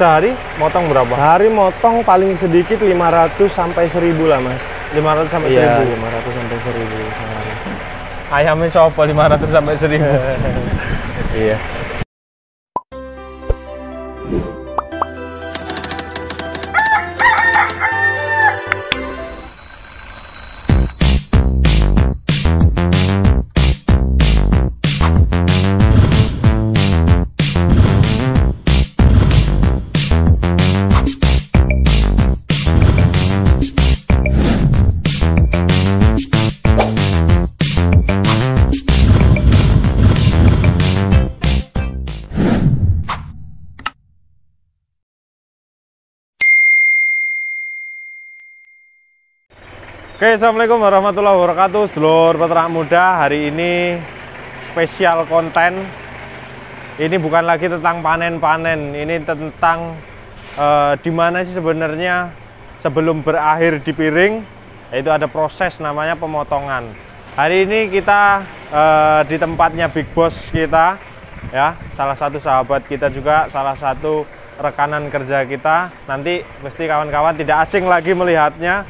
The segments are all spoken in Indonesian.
Sehari motong berapa? Sehari motong paling sedikit 500 sampai 1000 lah, Mas. 500 sampai Iya, 1000. 500 sampai 1000 sehari. Ayamnya sopo 500 sampai 1000. Iya. Oke, assalamualaikum warahmatullahi wabarakatuh, sedulur peternak muda. Hari ini spesial konten. Ini bukan lagi tentang panen-panen, ini tentang di mana sih sebenarnya sebelum berakhir di piring, yaitu ada proses namanya pemotongan. Hari ini kita di tempatnya Big Boss kita, ya, salah satu sahabat kita juga, salah satu rekanan kerja kita. Nanti mesti kawan-kawan tidak asing lagi melihatnya,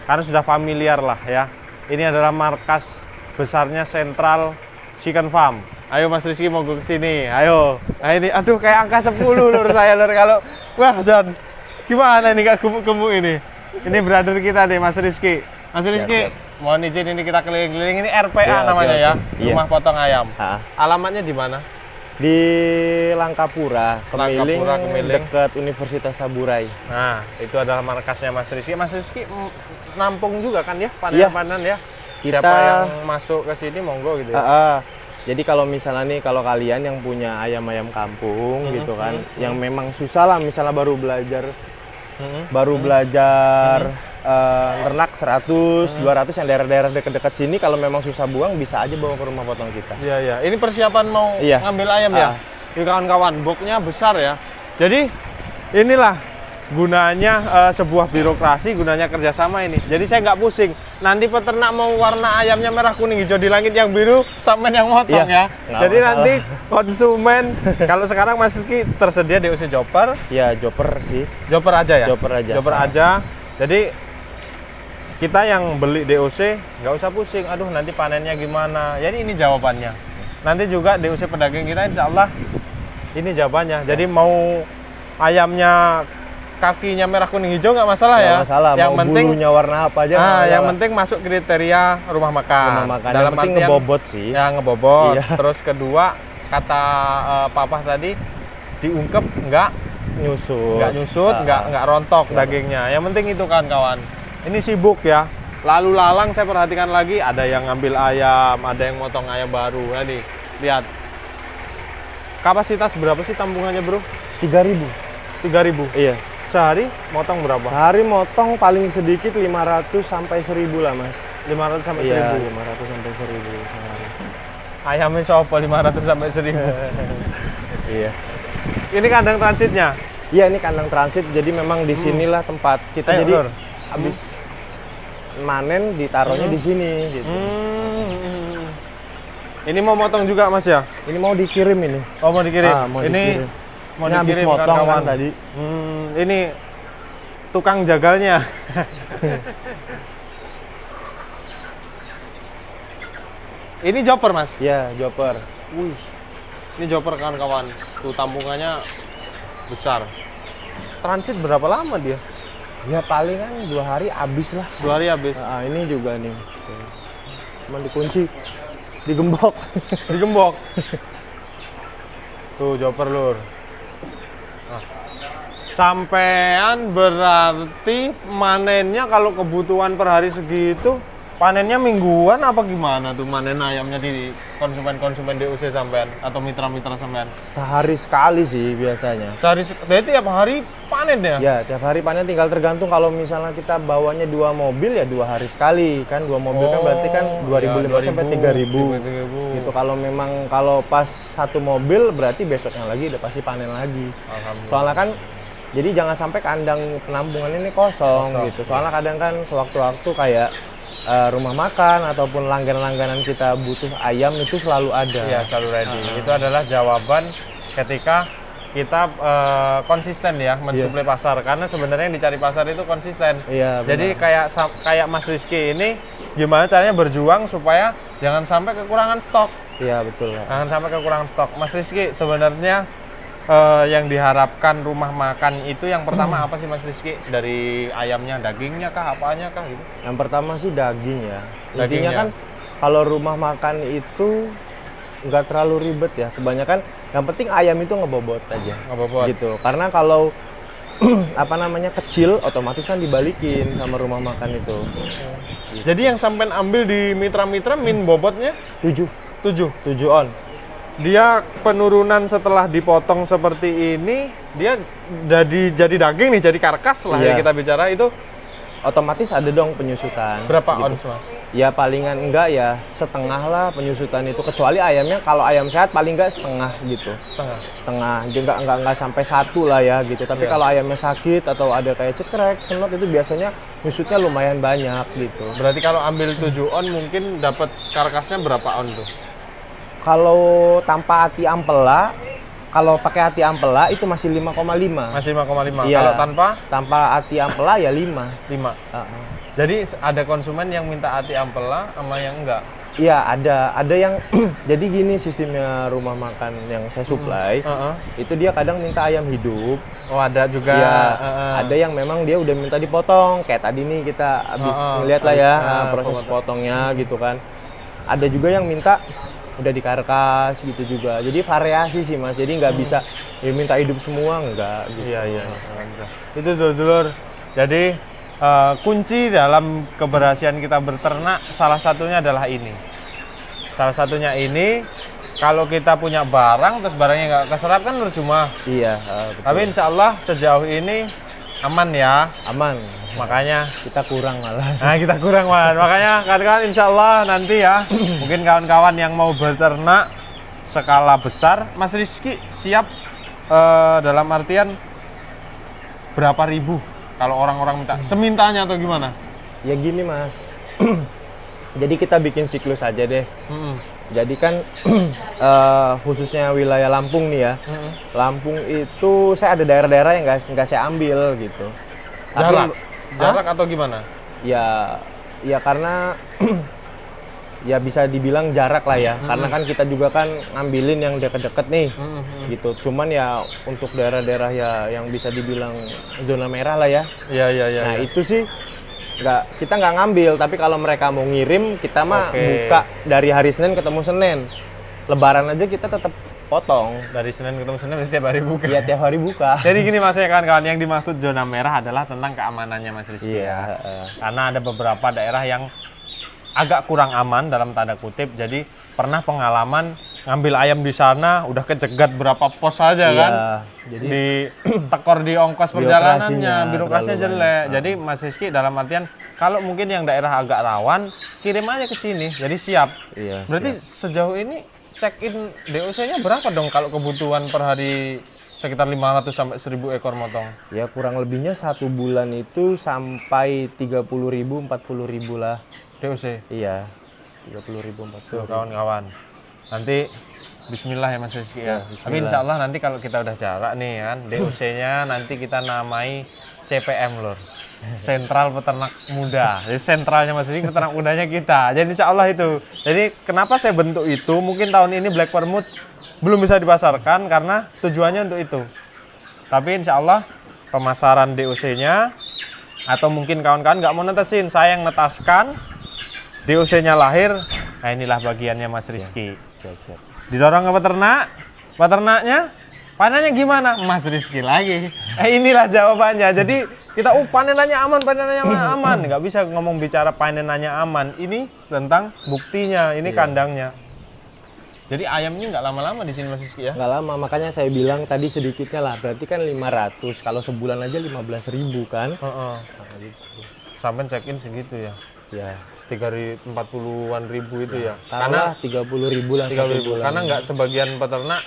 karena sudah familiar lah ya. Ini adalah markas besarnya Central Chicken Farm. Ayo Mas Rizky mau ke sini. Ayo. Nah ini, aduh kayak angka 10 lur saya lur kalau wah John. Gimana ini Kak gemuk-gemuk ini? Ini brother kita nih Mas Rizky. Mas Rizky, mohon izin ini kita keliling-keliling, ini RPA namanya ya. Rumah potong ayam. Alamatnya di mana? Di Langkapura, Kemiling, dekat Universitas Saburai. Nah, itu adalah markasnya Mas Rizky. Mas Rizky nampung juga kan ya, panen-panen ya? Kita, siapa yang masuk ke sini monggo gitu ya? Jadi kalau misalnya nih, kalau kalian yang punya ayam-ayam kampung gitu kan, yang memang susah lah, misalnya baru belajar ternak 100, 200 yang daerah-daerah dekat-dekat sini, kalau memang susah buang bisa aja bawa ke rumah potong kita. Iya, iya. Ini persiapan mau ngambil ayam ya? Ini kawan-kawan, boxnya besar ya. Jadi inilah gunanya sebuah birokrasi, gunanya kerjasama ini. Jadi saya nggak pusing. Nanti peternak mau warna ayamnya merah, kuning, hijau, di langit yang biru, sampean yang motong ya. Jadi masalah. Nanti konsumen, kalau sekarang Mas Rizky tersedia DOC Jopper. Ya, Jopper sih. Jopper aja ya? Jopper aja. Jopper aja. Jadi kita yang beli DOC nggak usah pusing, aduh nanti panennya gimana. Jadi ini jawabannya. Nanti juga DOC pedagang kita insya Allah ini jawabannya. Jadi mau ayamnya kakinya merah kuning hijau nggak masalah ya. Masalah. Yang mau penting bulunya warna apa aja. Yang penting masuk kriteria rumah makan. Dalam yang penting ngebobot sih. Ya ngebobot. Iya. Terus kedua kata Papa tadi diungkep nggak nyusut, nggak rontok dagingnya. Yang penting itu kan kawan. Ini sibuk ya. Lalu lalang saya perhatikan lagi, ada yang ngambil ayam, ada yang motong ayam baru. Nah, nih, lihat. Kapasitas berapa sih tampungannya, Bro? 3.000. 3.000. Iya. Sehari motong berapa? Sehari motong paling sedikit 500 sampai 1000 lah, Mas. 500 sampai 1000. Iya, 500 sampai 1000 sehari. Ayamnya sopo 500 sampai 1000. Iya. Ini kandang transitnya. Iya, ini kandang transit. Jadi memang di sinilah tempat kita. Jadi habis manen ditaruhnya di sini gitu. Ini mau motong juga Mas ya? Ini mau dikirim ini. Oh, mau dikirim. Mau ini dikirim. mau ini dikirim habis motong kan tadi. Ini tukang jagalnya. Ini jopper Mas? Iya, jopper. Wih. Ini jopper kawan-kawan. Tuh tampungannya besar. Transit berapa lama dia? Ya palingan 2 hari habis lah. 2 hari habis. Nah, ini juga nih. Cuma dikunci, digembok. Digembok. Tuh jopper lur. Nah. Sampean berarti manennya kalau kebutuhan per hari segitu, panennya mingguan apa gimana tuh manen ayamnya di konsumen-konsumen DOC sampean atau mitra-mitra sampean? Sehari sekali sih biasanya. Berarti tiap hari panen ya? Ya, tiap hari panen, tinggal tergantung kalau misalnya kita bawanya 2 mobil ya 2 hari sekali. Kan 2 mobil kan berarti kan 2.500 sampai 3.000. Gitu. Kalau memang kalau pas 1 mobil berarti besoknya lagi udah pasti panen lagi. Soalnya kan jadi jangan sampai kandang penampungan ini kosong gitu. Soalnya kadang kan sewaktu-waktu kayak rumah makan ataupun langganan-langganan kita butuh ayam itu selalu ada. Iya, selalu ready. Itu adalah jawaban ketika kita konsisten ya mensuplai pasar, karena sebenarnya yang dicari pasar itu konsisten. Iya, benar. Jadi kayak Mas Rizky ini gimana caranya berjuang supaya jangan sampai kekurangan stok. Iya, betul. Jangan sampai kekurangan stok. Mas Rizky, sebenarnya yang diharapkan rumah makan itu yang pertama apa sih Mas Rizky? Dari ayamnya, dagingnya kah, apanya kah gitu? Yang pertama sih daging ya. Intinya Dagingnya. kan kalau rumah makan itu nggak terlalu ribet ya. Kebanyakan yang penting ayam itu ngebobot aja. Ngebobot. Gitu. Karena kalau apa namanya kecil, otomatis kan dibalikin sama rumah makan itu. Jadi yang sampai ambil di mitra-mitra min bobotnya 7 on. Dia penurunan setelah dipotong seperti ini, dia jadi daging nih, jadi karkas lah ya Iya. kita bicara itu. Otomatis ada dong penyusutan. Berapa gitu. ons Mas? Ya palingan enggak ya setengah lah penyusutan itu, kecuali ayamnya kalau ayam sehat paling enggak setengah gitu. Setengah, dia enggak sampai 1 lah ya gitu. Tapi Iya. kalau ayamnya sakit atau ada kayak cekrek, senot itu biasanya nyusutnya lumayan banyak gitu. Berarti kalau ambil 7 on mungkin dapat karkasnya berapa on tuh? Kalau tanpa hati ampela, kalau pakai hati ampela itu masih 5,5. Masih 5,5. Iya. Kalau tanpa hati ampela ya 5. 5. Jadi ada konsumen yang minta hati ampela sama yang enggak. Iya, ada yang jadi gini sistemnya rumah makan yang saya supply. Itu dia kadang minta ayam hidup. Oh, ada juga. Iya, ada yang memang dia udah minta dipotong. Kayak tadi nih kita habis ngeliat lah ya proses potongnya gitu kan. Ada juga yang minta udah dikarkas gitu juga. Jadi variasi sih Mas. Jadi nggak bisa ya minta hidup semua enggak gitu. Iya. Itu dulur. Jadi kunci dalam keberhasilan kita berternak salah satunya adalah ini. Salah satunya ini, kalau kita punya barang terus barangnya nggak keserap kan percuma. Iya, betul. Tapi insya Allah sejauh ini aman ya. Aman. Makanya Kita kurang malah. nah kita kurang man. Makanya kawan-kawan insya Allah nanti ya mungkin kawan-kawan yang mau berternak skala besar, Mas Rizky siap dalam artian berapa ribu kalau orang-orang minta semintanya atau gimana? Ya gini Mas. Jadi kita bikin siklus aja deh. Jadi kan khususnya wilayah Lampung nih ya. Lampung itu saya ada daerah-daerah yang nggak saya ambil gitu. Jarak atau gimana? Ya karena ya bisa dibilang jarak lah ya. Karena kan kita juga kan ngambilin yang deket-deket nih. Gitu. Cuman ya untuk daerah-daerah ya yang bisa dibilang zona merah lah ya. Iya. Nah, itu sih kita nggak ngambil, tapi kalau mereka mau ngirim kita mah buka dari hari Senin ketemu Senin. Lebaran aja kita tetap potong. Dari Senin ketemu Senin berarti tiap hari buka. Iya, tiap hari buka. Jadi gini Mas ya kawan-kawan, yang dimaksud zona merah adalah tentang keamanannya Mas Rizky ya. Karena ada beberapa daerah yang agak kurang aman dalam tanda kutip. Jadi pernah pengalaman ngambil ayam di sana udah kecegat berapa pos saja kan. Jadi ditekor di ongkos perjalanannya, birokrasinya terlalu jelek. banyak. Jadi Mas Rizky dalam artian kalau mungkin yang daerah agak rawan kirim aja ke sini. Jadi siap. Iya, Berarti sejauh ini check-in DOC-nya berapa dong kalau kebutuhan per hari sekitar 500 sampai 1000 ekor motong? ya kurang lebihnya 1 bulan itu sampai 30.000 40.000 lah. DOC. Iya. 30.000 Tuh 40.000. kawan-kawan. Nanti Bismillah ya Mas Rizky ya. Bismillah. Tapi insya Allah nanti kalau kita udah jarak nih kan, DOC-nya nanti kita namai CPM lor. Sentral Peternak Muda. Jadi sentralnya Mas Rizky, peternak mudanya kita. Jadi insya Allah itu. Jadi kenapa saya bentuk itu? Mungkin tahun ini Black Permut belum bisa dipasarkan karena tujuannya untuk itu. Tapi insya Allah pemasaran DOC-nya atau mungkin kawan-kawan nggak mau netesin, saya yang netaskan, DOC-nya lahir. Nah inilah bagiannya Mas Rizky. Siap. Didorong ke peternaknya panennya gimana? Mas Rizky lagi. Inilah jawabannya. Jadi kita panenannya aman, nggak bisa ngomong bicara panenannya aman. Ini tentang buktinya, ini kandangnya. Jadi ayam ini nggak lama-lama di sini Mas Rizky ya? Nggak lama, makanya saya bilang tadi sedikitnya lah. Berarti kan 500, kalau sebulan aja 15.000 kan? Nah, gitu. Sampai check-in segitu ya? Ya. 40-an ribu itu ya? Karena 30.000 lah 30.000. Karena nggak sebagian peternak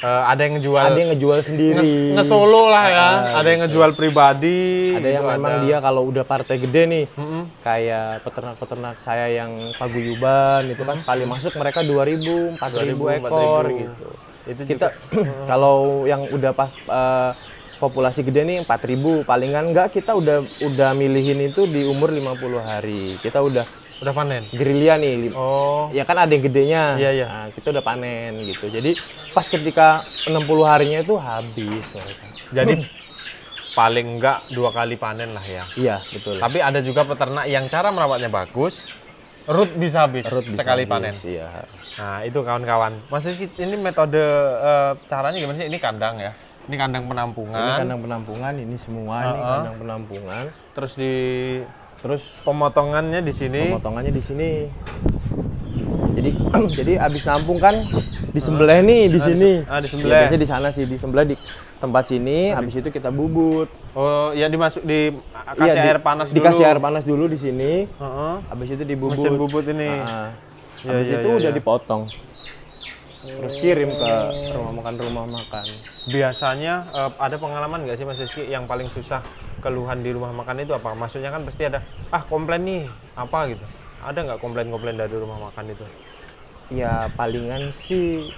ada yang ngejual. Ada yang ngejual sendiri. Nge-solo lah ya. Ada yang ngejual pribadi. Ada yang gitu, memang dia kalau udah partai gede nih, kayak peternak-peternak saya yang paguyuban itu kan sekali masuk mereka 2.000, 4.000 ekor gitu. Itu kita juga. kalau yang udah populasi gede nih 4.000 palingan enggak, kita udah milihin itu di umur 50 hari. Kita udah panen. gerilya nih. Oh. Ya kan ada yang gedenya. Iya, iya. Nah, kita udah panen gitu. Jadi pas ketika 60 harinya itu habis mereka. Jadi paling enggak 2 kali panen lah ya. Iya, betul. Tapi ada juga peternak yang cara merawatnya bagus, root bisa habis sekali panen. Iya. Nah, itu kawan-kawan. Mas Rizky, ini metode caranya gimana sih? Ini kandang ya. Ini kandang penampungan. Ini kandang penampungan, ini semua nih kandang penampungan. Terus pemotongannya di sini. Pemotongannya di sini. Jadi abis nampung kan disembelih nih di sini. Disembelih. Ya, biasanya di sana sih, disembelih di tempat sini, habis itu kita bubut. Oh, ya dikasih air panas dulu. Dikasih air panas dulu di sini. Habis itu dibubut. Mesin bubut ini. Habis itu udah dipotong. Terus kirim ke rumah makan. Biasanya ada pengalaman nggak sih Mas Rizky yang paling susah keluhan di rumah makan itu apa? Maksudnya kan pasti ada, komplain nih, apa gitu. Ada nggak komplain-komplain dari rumah makan itu? Ya palingan sih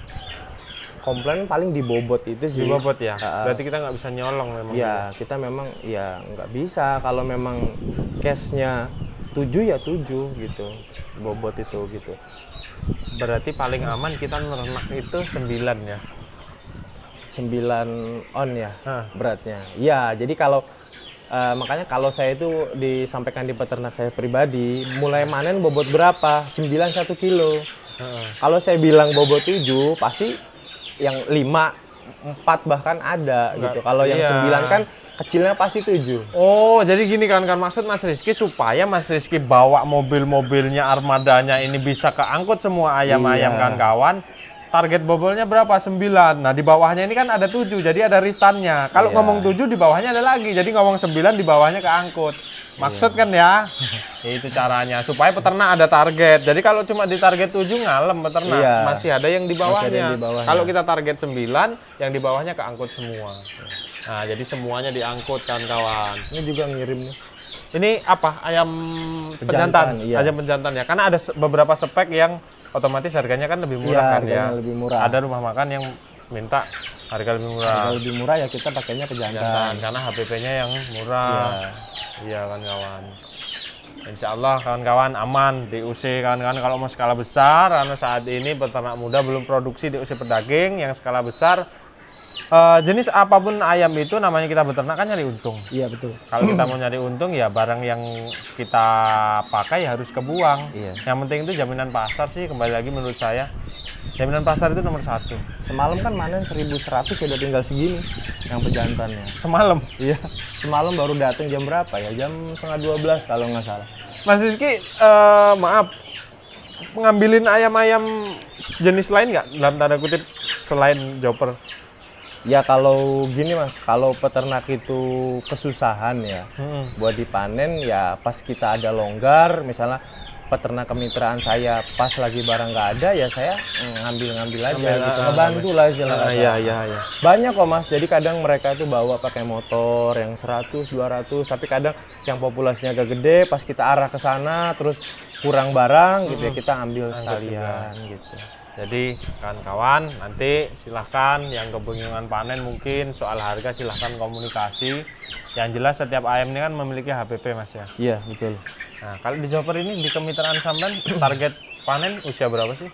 komplain paling di bobot itu sih. Di bobot ya? Berarti kita nggak bisa nyolong memang. Ya, kita memang ya nggak bisa. Kalau memang cashnya 7 ya 7 gitu. Bobot itu gitu. Berarti paling aman kita merenak itu 9 ya? 9 on ya beratnya. Iya, jadi kalau makanya kalau saya itu disampaikan di peternak saya pribadi, mulai manen bobot berapa? 9 1 kilo. Kalau saya bilang bobot 7, pasti yang 5, 4 bahkan ada gitu. Kalau yang 9 kan kecilnya pasti 7. Oh, jadi gini kan maksud Mas Rizky supaya Mas Rizky bawa mobil-mobilnya armadanya ini bisa keangkut semua ayam-ayam kan kawan. Target bobolnya berapa? 9. Nah, di bawahnya ini kan ada 7, jadi ada ristannya. Kalau ngomong 7 di bawahnya ada lagi, jadi ngomong 9 di bawahnya keangkut. Maksud kan ya? Itu caranya supaya peternak ada target. Jadi kalau cuma di target 7 ngalem peternak, masih ada yang di bawahnya. Kalau kita target 9, yang di bawahnya keangkut semua. Nah, jadi semuanya diangkut kawan-kawan. Ini juga ngirim nih. Ini apa? Ayam pejantan. Ayam pejantan ya. Karena ada beberapa spek yang otomatis harganya kan lebih murah kan ya. Lebih murah. Ada rumah makan yang minta harga lebih murah. Harga lebih murah ya kita pakainya pejantan. Karena HPP-nya yang murah. Iya kan kawan. Insya Allah kawan-kawan aman di UC kawan-kawan kalau mau skala besar, karena saat ini peternak muda belum produksi di UC pedaging yang skala besar. Jenis apapun ayam itu namanya kita beternak kan nyari untung. Iya betul. Kalau kita mau nyari untung ya barang yang kita pakai harus kebuang. Yang penting itu jaminan pasar sih, kembali lagi menurut saya. Jaminan pasar itu nomor 1. Semalam kan manen 1.100 ya udah tinggal segini yang pejantannya. Semalam? Iya. Semalam baru datang jam berapa ya? Jam 11:30 kalau nggak salah. Mas Rizky, maaf. Ngambilin ayam-ayam jenis lain nggak dalam tanda kutip selain Joper? Ya kalau gini Mas, kalau peternak itu kesusahan ya buat dipanen ya pas kita ada longgar, misalnya peternak kemitraan saya pas lagi barang nggak ada ya saya ngambil aja gitu, ngebantu lah istilahnya. Iya. Banyak kok Mas, jadi kadang mereka itu bawa pakai motor yang 100, 200, tapi kadang yang populasinya agak gede pas kita arah ke sana terus kurang barang gitu ya kita ambil sekalian gitu. Jadi kawan-kawan nanti silahkan yang kebingungan panen mungkin soal harga silahkan komunikasi. Yang jelas setiap ayam ini kan memiliki HPP Mas ya. Iya betul. Nah kalau di Joper ini di kemitraan sampean target panen usia berapa sih?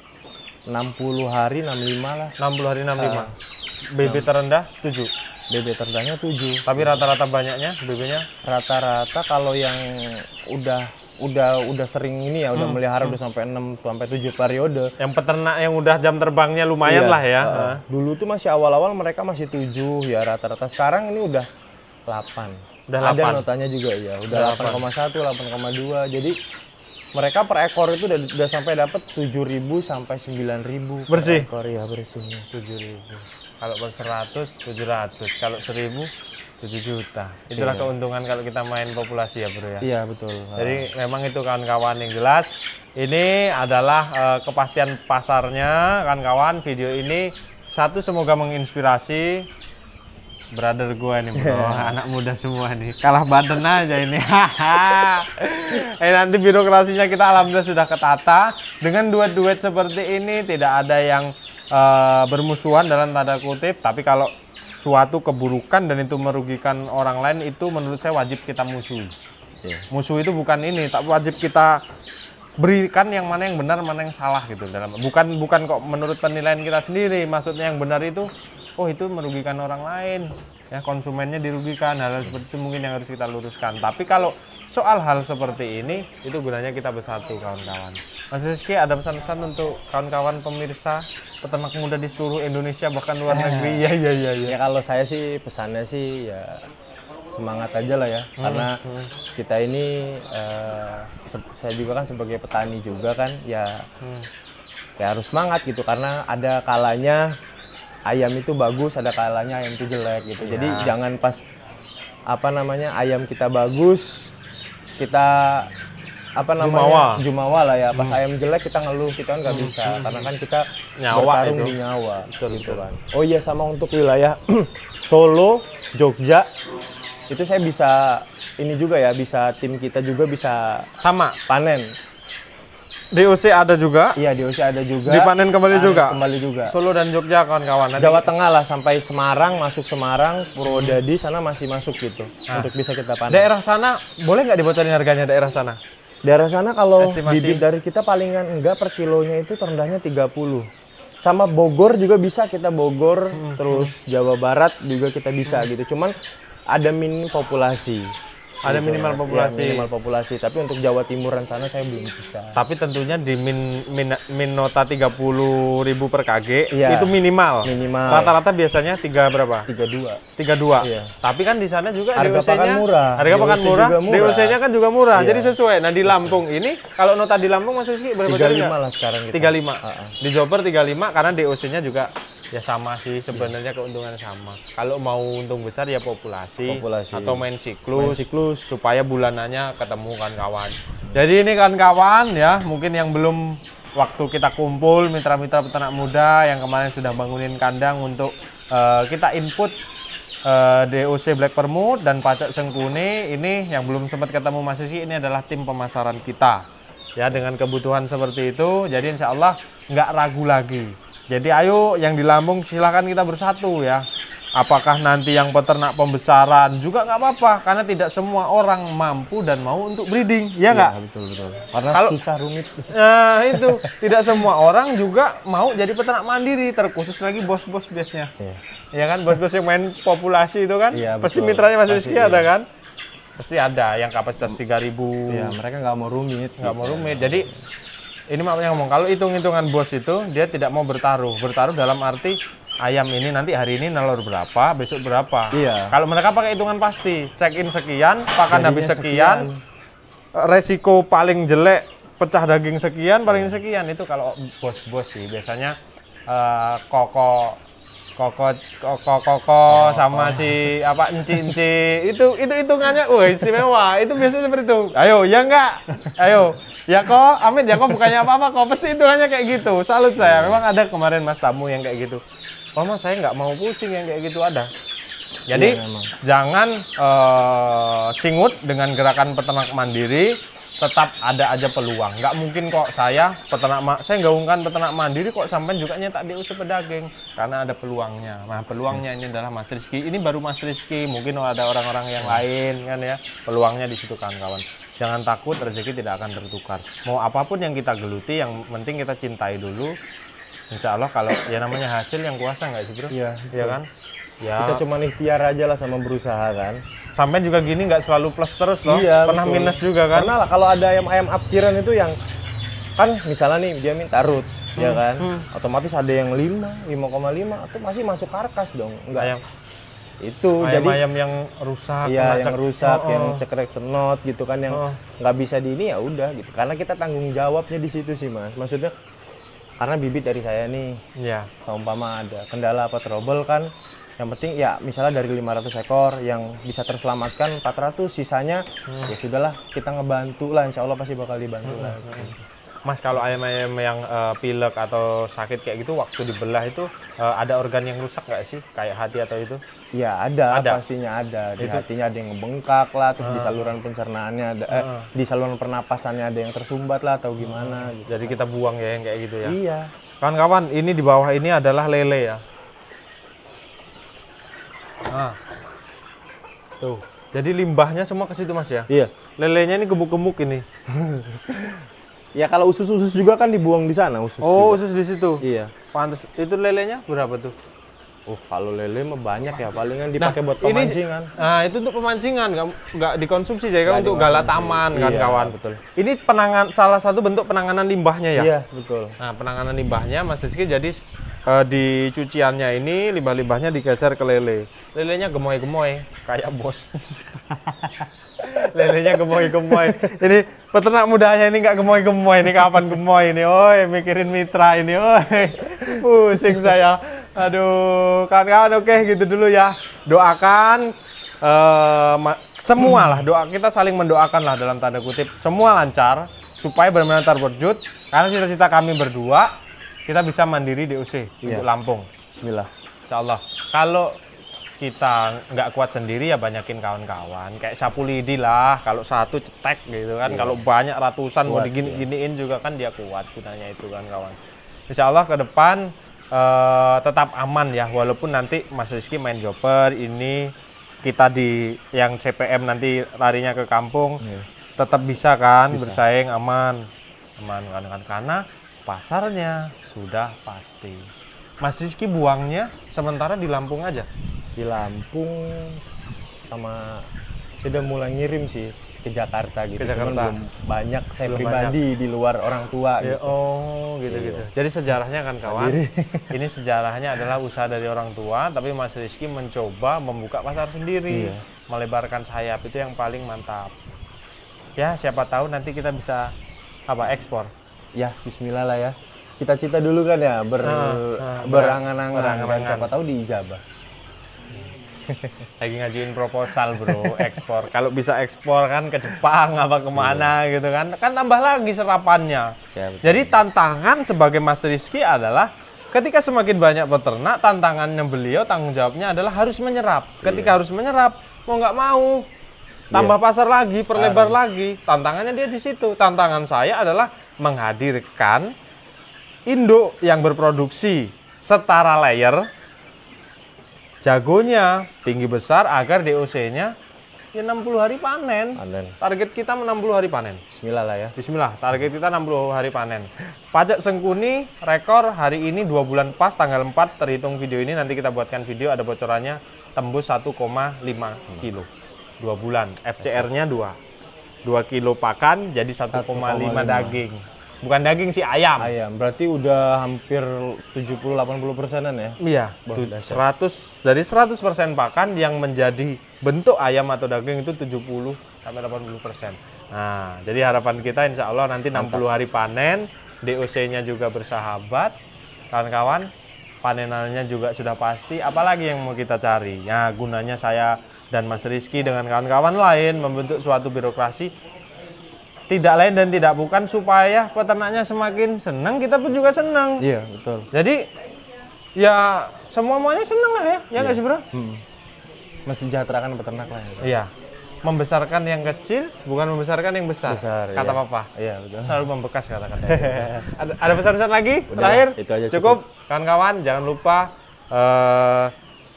60 hari 65 lah. 60 hari 65. BB terendah 7. BB terendahnya 7. Tapi rata-rata banyaknya BB-nya? Rata-rata kalau yang udah sering ini ya, udah melihara udah sampai 6 sampai 7 periode. Yang peternak yang udah jam terbangnya lumayan lah ya. Dulu tuh masih awal-awal mereka masih 7 ya rata-rata. Sekarang ini udah 8. Udah 8. Ada notanya juga ya, udah 8,1, 8,2. Jadi mereka per ekor itu udah sampai dapat 7.000 sampai 9.000 bersih. Per ekor ya bersihnya. 7.000. Kalau per 100 700, kalau 1.000 7 juta. Itulah keuntungan kalau kita main populasi ya bro ya. Iya betul. Jadi memang itu kawan-kawan yang jelas. Ini adalah kepastian pasarnya kawan-kawan. Video ini semoga menginspirasi brother gue nih bro, anak muda semua nih. Kalah badan aja ini. Nanti birokrasinya kita alhamdulillah sudah ketata. Dengan duet-duet seperti ini tidak ada yang bermusuhan dalam tanda kutip, tapi kalau suatu keburukan dan itu merugikan orang lain, itu menurut saya wajib kita musuhi. Musuh itu bukan ini, tak wajib kita berikan yang mana yang benar, mana yang salah gitu. Bukan kok menurut penilaian kita sendiri, maksudnya yang benar itu, oh itu merugikan orang lain, ya konsumennya dirugikan, hal seperti itu mungkin yang harus kita luruskan. Tapi kalau soal hal seperti ini, itu gunanya kita bersatu kawan-kawan. Mas Rizky, ada pesan-pesan untuk kawan-kawan pemirsa peternak muda di seluruh Indonesia bahkan luar negeri? Ya. Ya kalau saya sih pesannya sih ya semangat aja lah ya, karena kita ini saya juga kan sebagai petani juga kan ya, ya harus semangat gitu, karena ada kalanya ayam itu bagus, ada kalanya ayam itu jelek gitu. Jadi jangan pas ayam kita bagus kita jumawa lah ya, pas ayam jelek kita ngeluh, kita kan nggak bisa, karena kan kita bertarung di nyawa gitu kan. Oh iya, sama untuk wilayah Solo, Jogja itu saya bisa ini juga ya, bisa tim kita juga bisa sama panen. DOC ada juga? Iya, DOC ada juga. Dipanen kembali juga? Kembali juga. Solo dan Jogja kawan-kawan. Jawa Tengah lah, sampai Semarang, masuk Semarang, Purwodadi sana masih masuk gitu, untuk bisa kita panen. Daerah sana boleh nggak dibocorin harganya daerah sana? Daerah sana kalau estimasi bibit dari kita palingan enggak per kilonya itu terendahnya 30. Sama Bogor juga bisa, kita Bogor, terus Jawa Barat juga kita bisa gitu. Cuman ada minim populasi. Ada gitu, minimal ya, populasi. minimal populasi, tapi untuk Jawa Timuran sana saya belum bisa. Tapi tentunya di min nota 30.000 per kg Iya, itu minimal. Minimal. Rata-rata biasanya berapa? 32. 32. Iya. Tapi kan di sana juga Harga DOC-nya pakan murah. Harga pakan DOC murah. juga murah. DOC-nya kan juga murah. Iya. Jadi sesuai. Nah, di Lampung ini kalau nota di Lampung Mas Rizky berapa? 35 lah sekarang kita. 35. Di Joper 35 karena DOC-nya juga ya sama sih sebenarnya, keuntungan sama. Kalau mau untung besar ya populasi. Atau main siklus supaya bulanannya ketemu kan kawan. Jadi ini kan kawan ya, mungkin yang belum waktu kita kumpul mitra-mitra peternak muda yang kemarin sudah bangunin kandang untuk kita input DOC Black Permut dan Pacak Sengkuni, ini yang belum sempat ketemu Mas Rizky, ini adalah tim pemasaran kita. Ya, dengan kebutuhan seperti itu, jadi insya Allah nggak ragu lagi. Jadi ayo yang di Lampung silahkan kita bersatu ya. Apakah nanti yang peternak pembesaran juga nggak apa-apa, karena tidak semua orang mampu dan mau untuk breeding, ya nggak? Ya, betul. Karena susah rumit. Nah itu, tidak semua orang juga mau jadi peternak mandiri, terkhusus lagi bos-bos biasanya. Ya kan, bos-bos yang main populasi itu kan, pasti mitranya Mas Rizky ada kan? Pasti ada yang kapasitas 3.000. Ya, mereka nggak mau rumit. Jadi ini makanya ngomong, kalau hitung-hitungan bos itu dia tidak mau bertaruh dalam arti ayam ini nanti hari ini nelur berapa, besok berapa. Iya. Kalau mereka pakai hitungan pasti, check in sekian, pakan habis sekian, resiko paling jelek pecah daging sekian, paling sekian. Itu kalau bos-bos sih biasanya koko sama si enci itu hitungannya istimewa. Itu biasanya seperti itu. Ayo ya enggak, ayo ya kok Amit ya kok bukannya apa-apa kok, pasti hitungannya kayak gitu. Salut saya, memang ada kemarin mas tamu yang kayak gitu. Oh mas, saya nggak mau pusing yang kayak gitu, ada. Jadi jangan singut dengan gerakan peternak mandiri. Tetap ada aja peluang. Nggak mungkin kok saya gaungkan peternak mandiri kok sampai juga nyetak DOC pedaging, karena ada peluangnya. Nah peluangnya ini adalah Mas Rizky. Ini baru Mas Rizky, mungkin ada orang-orang yang lain kan ya. Peluangnya di situ kawan-kawan. Jangan takut, rezeki tidak akan tertukar. Mau apapun yang kita geluti, yang penting kita cintai dulu. Insya Allah kalau ya namanya hasil yang kuasa nggak sih bro? Iya kan? Ya. Kita cuma ikhtiar aja lah sama berusaha kan. Sampai juga gini nggak selalu plus terus loh. Iya, pernah betul. Minus juga kan. Pernah lah, kalau ada ayam apkiran itu yang kan misalnya nih dia minta root, ya kan. Otomatis ada yang 5,5 atau masih masuk karkas dong. Enggak. Ayam. Itu ayam, jadi ayam yang rusak. Iya, yang rusak, yang cekrek senot gitu kan, yang nggak bisa di ini ya udah gitu. Karena kita tanggung jawabnya di situ sih Mas. Maksudnya karena bibit dari saya nih. Iya. Seumpama ada kendala apa trouble kan, yang penting ya misalnya dari 500 ekor yang bisa terselamatkan 400, sisanya ya sudahlah, kita ngebantu lah, insya Allah pasti bakal dibantu lah. Mas, kalau ayam-ayam yang pilek atau sakit kayak gitu, waktu dibelah itu ada organ yang rusak nggak sih? Kayak hati atau itu? Ya ada. Pastinya ada. Di hatinya ada yang ngebengkak lah, terus di saluran pencernaannya ada, di saluran pernapasannya ada yang tersumbat lah atau gimana. Gitu. Jadi kita buang ya yang kayak gitu ya? Iya. Kawan-kawan, ini di bawah ini adalah lele ya. Nah, tuh. Jadi limbahnya semua ke situ Mas ya? Iya. Lelenya ini gemuk-gemuk ini. Ya kalau usus-usus juga kan dibuang di sana usus. Oh, juga. usus di situ. Iya. Pantes. Itu lelenya berapa tuh? Oh, kalau lele mah banyak ya, palingan dipakai buat pemancingan. Nah, itu untuk pemancingan, nggak dikonsumsi jadi kan untuk galak taman kan iya, kawan. Betul. Ini salah satu bentuk penanganan limbahnya ya? Iya, betul. Nah, penanganan limbahnya Mas Rizky jadi di cuciannya ini limbah-limbahnya digeser ke lele. Lelenya gemoy-gemoy kayak bos. Lelenya gemoy-gemoy. Ini peternak mudanya ini nggak gemoy-gemoy. Ini kapan gemoy ini? Oi, mikirin mitra ini. Oi, pusing saya. Aduh, kawan-kawan, oke gitu dulu ya. Doakan semua lah, doa kita saling mendoakan lah dalam tanda kutip. Semua lancar supaya benar-benar terwujud. Karena cita-cita kami berdua kita bisa mandiri DOC untuk Lampung. Bismillah. Insya Allah. Kalau kita nggak kuat sendiri ya banyakin kawan-kawan. Kayak sapu lidi lah. Kalau satu cetek gitu kan. Kalau banyak ratusan kuat, mau diginiin juga kan dia kuat gunanya itu kan kawan. Insya Allah ke depan tetap aman ya. Walaupun nanti Mas Rizky main jobber ini kita di yang CPM nanti larinya ke kampung. Tetap bisa kan bersaing aman kan karena pasarnya sudah pasti. Mas Rizky buangnya sementara di Lampung aja? Di Lampung sama sudah mulai ngirim sih ke Jakarta gitu. Ke Jakarta. Belum banyak saya pribadi di luar orang tua ya, gitu. Oh gitu. Jadi sejarahnya kan kawan, ini sejarahnya adalah usaha dari orang tua, tapi Mas Rizky mencoba membuka pasar sendiri, melebarkan sayap, itu yang paling mantap. Ya siapa tahu nanti kita bisa ekspor. Ya bismillah lah ya. Cita-cita dulu kan ya berangan-angan dan siapa tahu diijabah. Lagi ngajuin proposal bro, ekspor. Kalau bisa ekspor kan ke Jepang apa kemana gitu kan tambah lagi serapannya. Ya, jadi tantangan sebagai Mas Rizky adalah ketika semakin banyak peternak, tantangannya beliau, tanggung jawabnya adalah harus menyerap. Ketika harus menyerap, mau nggak mau tambah pasar lagi, perlebar lagi. Tantangannya dia di situ. Tantangan saya adalah menghadirkan induk yang berproduksi setara layer, jagonya tinggi besar agar DOC-nya ya 60 hari panen. Target kita 60 hari panen. Bismillah lah ya. Bismillah, target kita 60 hari panen. Pajak Sengkuni rekor hari ini 2 bulan pas tanggal 4 terhitung video ini, nanti kita buatkan video ada bocorannya tembus 1,5 kilo. 2 bulan. FCR-nya 2 kilo pakan jadi 1,5 daging. Bukan daging sih, ayam. Ayam. Berarti udah hampir 70-80%-an ya? Iya. 100 dari 100% pakan yang menjadi bentuk ayam atau daging itu 70-80%. Nah, jadi harapan kita insya Allah nanti 60 hari panen, DOC-nya juga bersahabat, kawan-kawan, panenannya juga sudah pasti. Apalagi yang mau kita cari? Ya, gunanya saya dan Mas Rizky dengan kawan-kawan lain membentuk suatu birokrasi tidak lain dan tidak bukan supaya peternaknya semakin senang, kita pun juga senang. Iya, betul. Jadi ya semuanya senang lah ya, ya nggak sih bro? Mensejahterakan peternak lah ya. Iya, membesarkan yang kecil bukan membesarkan yang besar. Kata papa. Iya, betul. Selalu membekas kata-kata. Ada pesan-pesan lagi? Udah, terakhir? Itu aja cukup. Kawan-kawan jangan lupa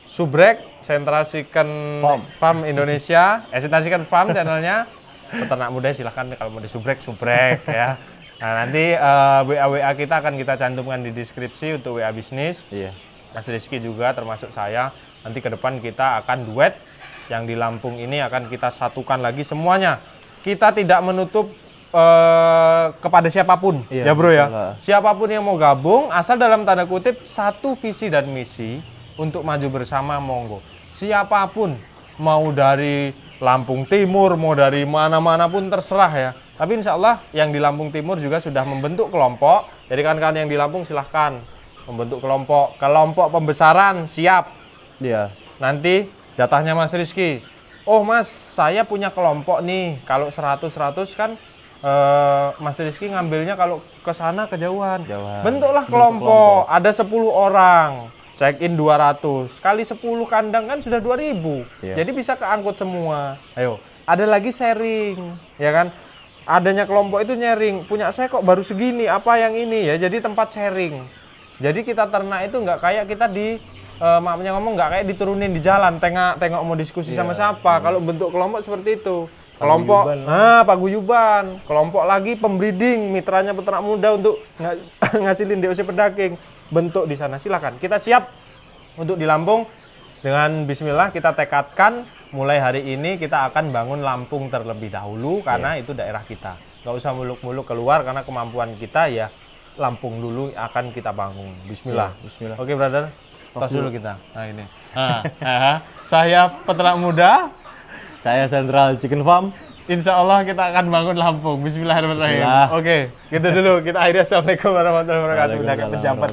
subrek Central Chicken Farm Indonesia, Central Chicken Farm channelnya. Peternak muda silahkan kalau mau disubrek ya. Nah nanti WA kita akan kita cantumkan di deskripsi untuk WA bisnis. Iya. Mas Rizky juga termasuk saya. Nanti ke depan kita akan duet yang di Lampung ini akan kita satukan lagi semuanya. Kita tidak menutup kepada siapapun, ya bro ya. Siapapun yang mau gabung, asal dalam tanda kutip satu visi dan misi untuk maju bersama, monggo. Siapapun, mau dari Lampung Timur, mau dari mana-mana pun terserah ya. Tapi insya Allah yang di Lampung Timur juga sudah membentuk kelompok. Jadi kawan-kawan yang di Lampung silahkan membentuk kelompok. Kelompok pembesaran siap. Iya. Nanti jatahnya Mas Rizky. Oh Mas, saya punya kelompok nih. Kalau 100-100 kan Mas Rizky ngambilnya kalau ke sana kejauhan. Bentuklah kelompok. Ada 10 orang. Check in 200 kali 10 kandang kan sudah 2000. Jadi bisa keangkut semua. Ayo, ada lagi sharing, ya kan? Adanya kelompok itu nyaring. Punya saya kok baru segini, apa yang ini ya? Jadi tempat sharing. Jadi kita ternak itu nggak kayak kita maafnya ngomong, nggak kayak diturunin di jalan, tengok mau diskusi sama siapa. Kalau bentuk kelompok seperti itu. Kelompok, paguyuban. Kelompok lagi pembreeding, mitranya peternak muda untuk ngasilin DOC pedaking. Bentuk di sana, silakan. Kita siap untuk di Lampung. Dengan bismillah kita tekadkan, mulai hari ini kita akan bangun Lampung terlebih dahulu, karena itu daerah kita. Nggak usah muluk-muluk keluar, karena kemampuan kita ya Lampung dulu akan kita bangun. Bismillah. Bismillah. Oke, brother. Tos dulu kita. Nah, ini. Saya peternak muda. Saya Central Chicken Farm. Insya Allah kita akan bangun Lampung. Bismillahirrahmanirrahim. Oke, gitu dulu. Kita akhiri. Assalamualaikum warahmatullahi wabarakatuh. Udah kayak pejabat.